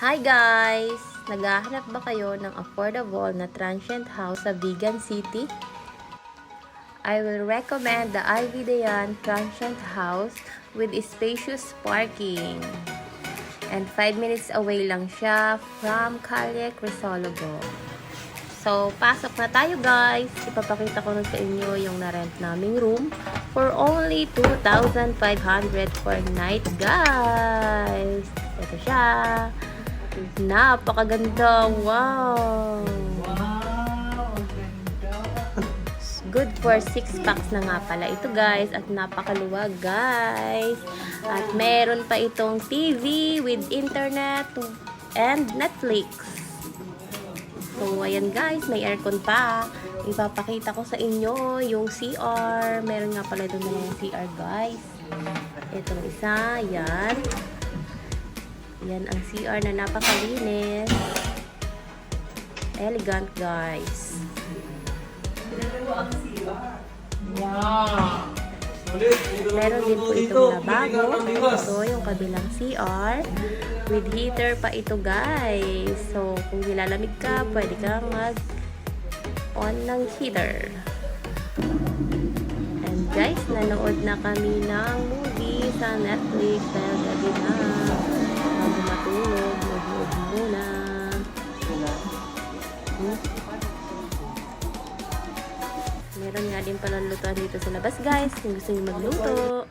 Hi guys! Naghahanap ba kayo ng affordable na transient house sa Vigan City? I will recommend the Ivy Dayan Transient House with spacious parking. And 5 minutes away lang siya from Calle Crisologo. So, pasok na tayo guys! Ipapakita ko na sa inyo yung na-rent naming room for only 2,500 per night guys! Ito siya! Napakaganda! Wow! Good for 6 packs na nga pala ito guys. At napakaluwag guys. At meron pa itong TV with internet and Netflix. So ayan guys, may aircon pa. Ipapakita ko sa inyo yung CR. Meron nga pala doon na yung CR guys. Ito isa, yan. Yan ang CR na napakalinis. Elegant guys. Wow! Meron din po itong lababo. Ito yung kabilang CR. With heater pa ito guys. So kung nilalamig ka, pwede kang mag-on ng heater. And guys, nanood na kami ng movie sa Netflix dahil gabi na. Bago matulog, mag-load muna. Meron nga din palang lutuan dito sa labas guys kung gusto nyo magluto.